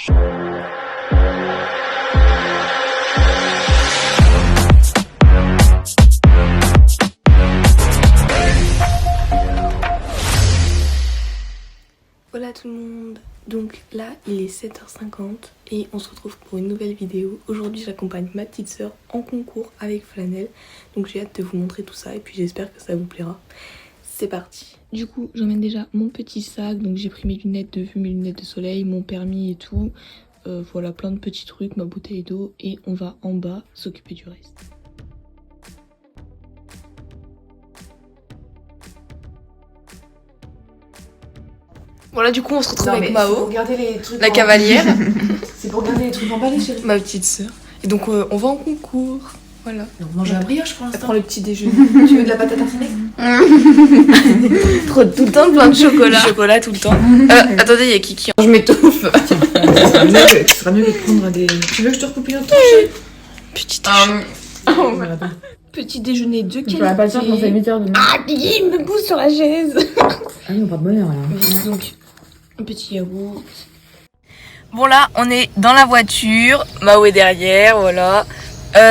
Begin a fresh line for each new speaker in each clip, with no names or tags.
Voilà tout le monde, donc là il est 7h50 et on se retrouve pour une nouvelle vidéo. Aujourd'hui j'accompagne ma petite soeur en concours avec Flanelle, donc j'ai hâte de vous montrer tout ça et puis j'espère que ça vous plaira. C'est parti. Du coup j'emmène déjà mon petit sac, donc j'ai pris mes lunettes de vue, mes lunettes de soleil, mon permis et tout. Voilà, plein de petits trucs, ma bouteille d'eau, et on va en bas s'occuper du reste. Voilà, du coup on se retrouve avec Mao, la cavalière.
C'est pour regarder les trucs emballés, chérie.
Ma petite soeur. Et donc on va en concours. Voilà.
On mange la brioche pour
Elle
l'instant.
prend le petit déjeuner.
Tu veux de la pâte à tartiner?
Trop tout le temps plein de chocolat. Du chocolat tout le temps. Attendez, il y a Kiki. Je m'étouffe.
Ce sera mieux que de prendre des... Tu veux que je te recoupe une autre tranche?
Petit déjeuner. Petit déjeuner de qualité.
pas le faire quand c'est 8h de
Ah, Kiki, il me pousse sur la chaise.
Ah non, pas de bonheur là.
Donc, un petit yaourt. Bon là, on est dans la voiture. Mao est derrière, voilà.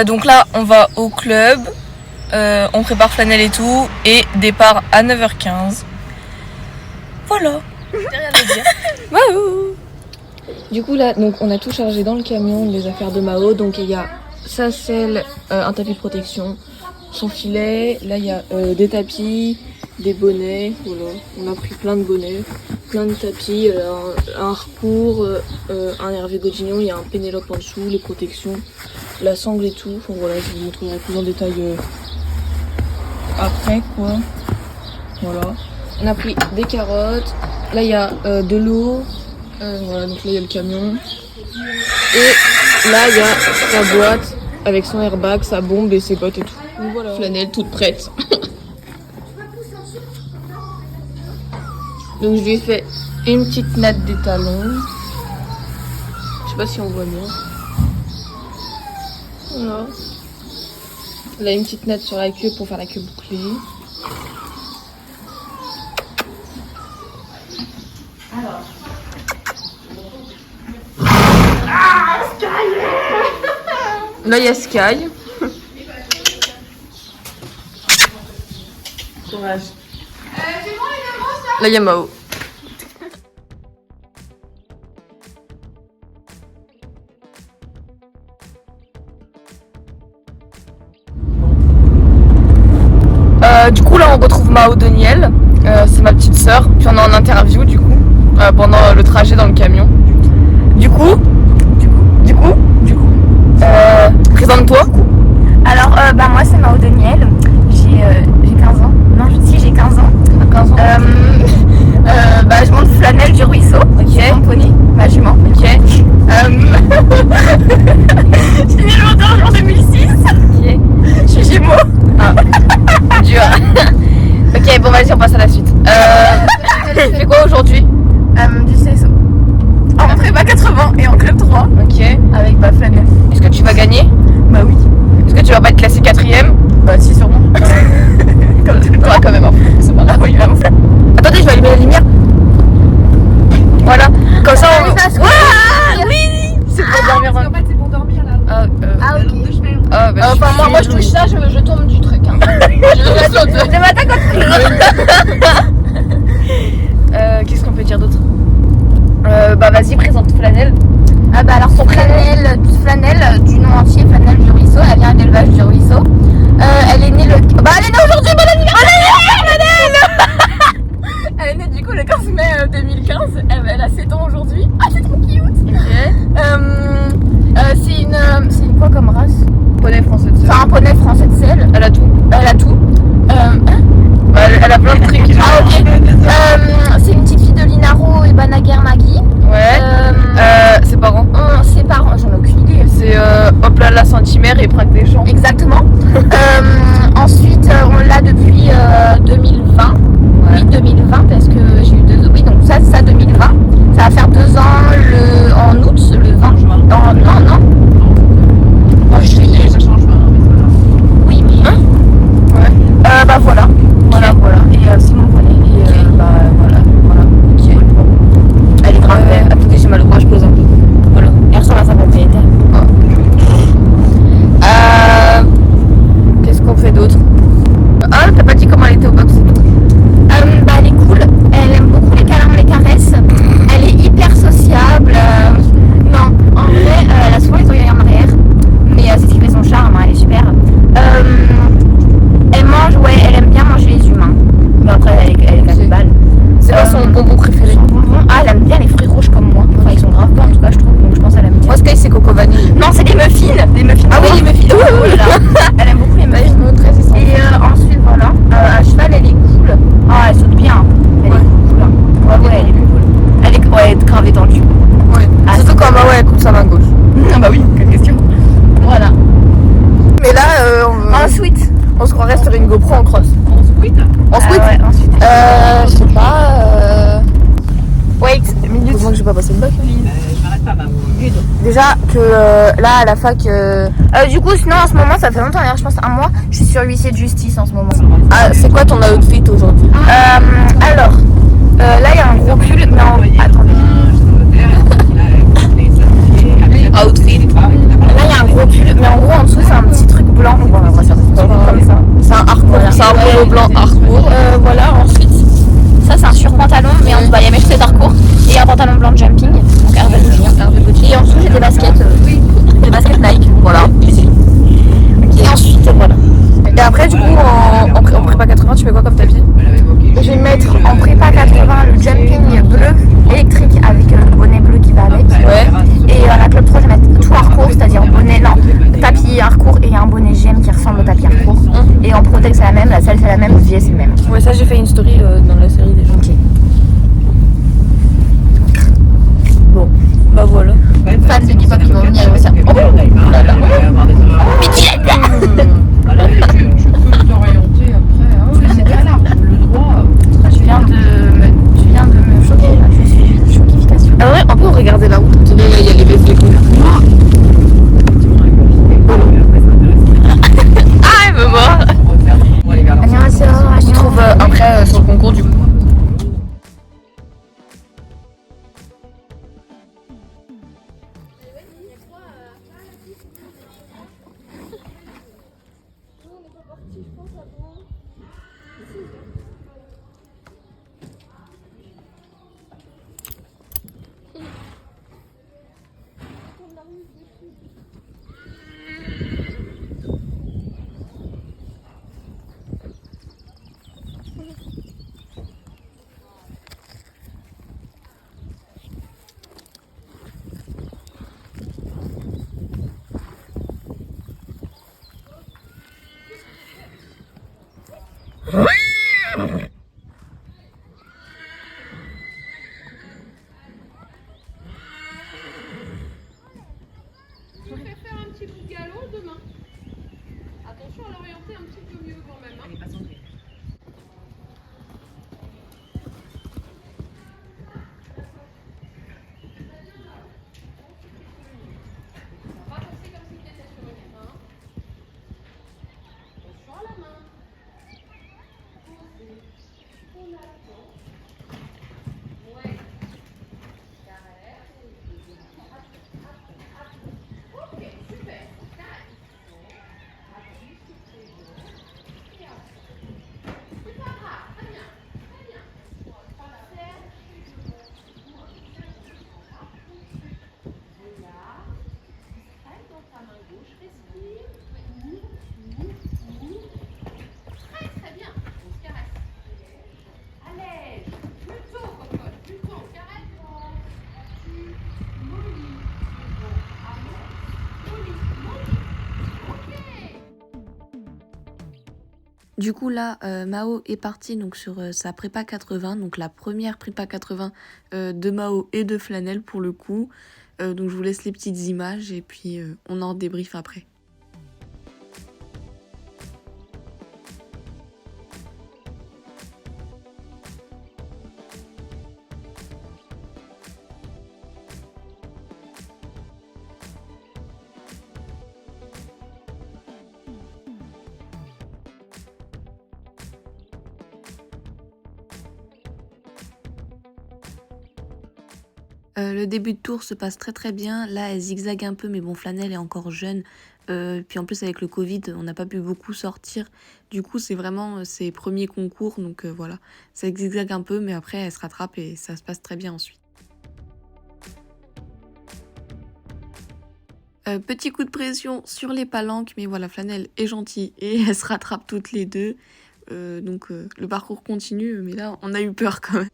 Donc là, on va au club. On prépare Flanelle et tout. Et départ à 9h15. Voilà. J'ai rien à dire. Mao. Du coup là, donc on a tout chargé dans le camion, les affaires de Mao. Donc il y a sa selle, un tapis de protection, son filet. Là il y a des tapis, des bonnets. Voilà, on a pris plein de bonnets, plein de tapis, un Harcourt, un Hervé Godinho. Il y a un Pénélope en dessous, les protections, la sangle et tout. Enfin voilà, je vous montrerai plus en détail après quoi. Voilà. On a pris des carottes. Là il y a de l'eau. Voilà, donc là il y a le camion. Et là il y a sa boîte avec son airbag, sa bombe et ses bottes et tout. Donc voilà. Flanelle toute prête. Donc je lui ai fait une petite natte des talons. Je sais pas si on voit bien. Voilà. Là une petite natte sur la queue pour faire la queue bouclée.
Alors.
Là il y a Sky.
Courage.
Là il y a Mao. Du coup là on retrouve Mao Deniel, c'est ma petite sœur, puis on est en interview du coup, pendant le trajet dans le camion. Du coup, présente-toi.
Alors, moi c'est Mao Deniel, j'ai 15 ans. Non, j'ai 15 ans.
15 ans.
Je monte Flanelle du ruisseau,
Ok.
mon poney, ma jument.
Ok.
Je suis née le 21 juin 2006.
Ok.
Je suis Gémeaux.
Dur. Ok, bon vas-y on passe à la suite. Tu fais quoi aujourd'hui?
Du CSO. En prépa 80 et en club 3
Ok.
avec Flanelle.
Est-ce que tu vas gagner?
Bah oui.
Est-ce que tu vas pas être classé 4ème?
Bah si, sûrement. Comme tout le temps.
Quand même un peu. C'est pas grave.
Ah oui, vraiment.
Attendez, je vais allumer la lumière. Voilà. Comme ça on...
Oui.
C'est pour dormir dans...
En fait, c'est pour dormir là.
Ah,
ok. De chevet.
ah bah,
Enfin, moi je touche ça, je tombe du truc. Hein. Je saute. Le matin quand
qu'est-ce qu'on peut dire d'autre? Bah vas-y, présente Flanelle.
Ah bah alors Flanelle du nom entier, Flanelle du ruisseau, elle vient de l'élevage du ruisseau. Elle est née elle est née aujourd'hui, bon anniversaire Flanelle. Elle est née du coup le 15 mai 2015, elle a 7 ans aujourd'hui. Ah c'est trop cute.
Ok.
C'est une quoi comme race?
Poney français de sel.
Enfin un poney français de sel.
Elle a tout.
Elle a tout.
Elle a plein de trucs.
Ah ok. C'est une petite fille de Linaro et Banaguer Magui.
Ouais. Ses parents.
Ses parents, j'en ai aucune idée.
C'est hop là la Saint-Himer et Prague des Champs.
Exactement. Ensuite, on l'a depuis 2020.
Ouais.
Oui, 2020 parce que j'ai eu 2 ans. Oui, donc ça 2020. Ça va faire 2 ans en août, le 20 juin. Non. En juillet.
Ça change pas.
Oui, mais.
Hein? Ouais.
Bah voilà. Voilà. Et c'est mon poney. Et voilà. Ok.
Elle est grave. Attendez, j'ai mal au bras, je pose un peu.
Je m'arrête pas, maman.
Déjà que là à la fac du coup sinon en ce moment ça fait longtemps d'ailleurs je pense un mois je suis sur huissier de justice en ce moment.
Ah, c'est quoi ton outfit aujourd'hui?
Alors là il y a un gros pull mais attendez.
Outfit.
Là il y a un gros pull mais en gros en dessous c'est un petit truc blanc. Bon on va faire des trucs comme ça.
C'est un hardcore,
Voilà.
c'est un polo blanc hardcore.
Voilà ensuite ça c'est un surpantalon mais en dessous il y a mes chaussettes hardcore et un pantalon blanc de jumping donc Hervé Gucci. Et en dessous j'ai des baskets des baskets Nike voilà. Et ensuite voilà.
Et après, du coup, en prépa 80, tu fais quoi comme tapis?
Je vais mettre en prépa 80 le jumping bleu électrique avec le bonnet bleu qui va avec.
Ouais.
Et la club 3 je vais mettre tout hardcore, c'est-à-dire bonnet, non, tapis hardcore et un bonnet GM qui ressemble au tapis hardcore. Et en Protex c'est la même, la selle c'est la même, le gilet c'est le même.
Ouais, ça, j'ai fait une story dans la série déjà.
Ok.
Bon, bah voilà.
Fan de K-pop qui vont venir aussi. Oh là là.
Tu peux t'orienter après. Ah oui, c'est très large. Le droit.
Tu viens de me choquer là, je suis choquification.
Ah ouais, on peut regarder la route. Il y a les baisses de couleurs. Ah, elle me mord.
안녕하세요.
On se trouve après sur le concours du coup.
Je vais faire un petit bout de galop demain. Attention à l'orienter un petit peu mieux quand même. Hein. On va danser comme si tu étais sur une main. Attention à la main. Posez. On attend. Ouais. Carré. Ok, super. Carré. Appuie sur tes jambes. Et après. C'est pas grave. Très bien. Très bien. Pas serre. Voilà. Discrète dans ta main gauche. Respire. Ouvre. Très très bien. On se caresse. Allège. Plutôt, cocotte. Plutôt. On se caresse. Tu mollis. Bon, avance. Mollis. Mollis. Ok.
Du coup là, Mao est parti donc sur sa prépa 80, donc la première prépa 80 de Mao et de Flanelle pour le coup. Donc je vous laisse les petites images et puis on en débrief après. Le début de tour se passe très très bien. Là, elle zigzague un peu, mais bon, Flanelle est encore jeune. Puis en plus, avec le Covid, on n'a pas pu beaucoup sortir. Du coup, c'est vraiment ses premiers concours. Donc voilà, ça zigzague un peu, mais après, elle se rattrape et ça se passe très bien ensuite. Petit coup de pression sur les palanques, mais voilà, Flanelle est gentille et elle se rattrape toutes les deux. Donc le parcours continue, mais là, on a eu peur quand même.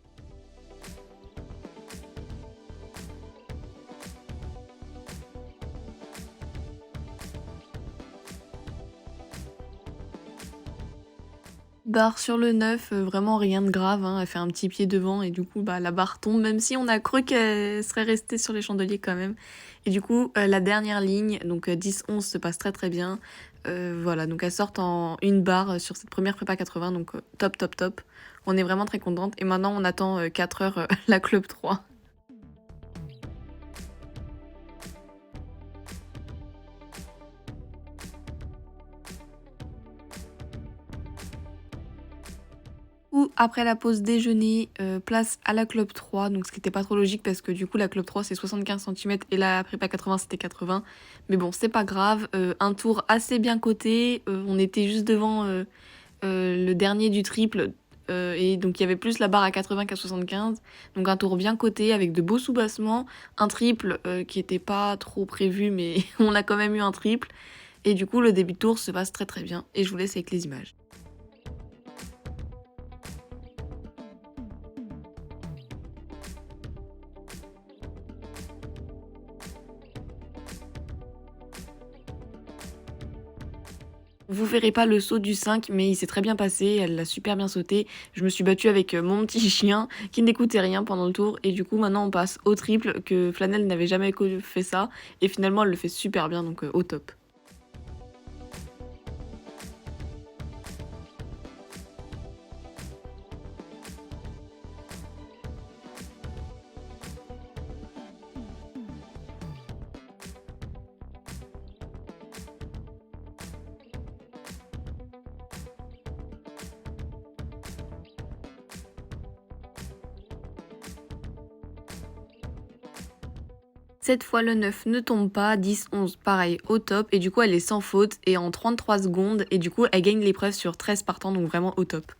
Barre sur le 9, vraiment rien de grave, hein. Elle fait un petit pied devant et du coup bah, la barre tombe, même si on a cru qu'elle serait restée sur les chandeliers quand même. Et du coup la dernière ligne, donc 10-11 se passe très très bien. Voilà, donc elle sort en une barre sur cette première prépa 80, donc top top top. On est vraiment très contente et maintenant on attend 4 heures la club 3. Après la pause déjeuner, place à la club 3, donc ce qui était pas trop logique parce que du coup la club 3 c'est 75 cm et la prépa 80 c'était 80. Mais bon, c'est pas grave, un tour assez bien coté, on était juste devant le dernier du triple. Et donc il y avait plus la barre à 80 qu'à 75, donc un tour bien coté avec de beaux soubassements, un triple qui était pas trop prévu mais on a quand même eu un triple, et du coup le début de tour se passe très très bien et je vous laisse avec les images. Vous verrez pas le saut du 5, mais il s'est très bien passé, elle l'a super bien sauté. Je me suis battue avec mon petit chien qui n'écoutait rien pendant le tour, et du coup maintenant on passe au triple, que Flanelle n'avait jamais fait ça, et finalement elle le fait super bien, donc au top. Cette fois le 9 ne tombe pas, 10-11 pareil au top, et du coup elle est sans faute et en 33 secondes, et du coup elle gagne l'épreuve sur 13 partants, donc vraiment au top.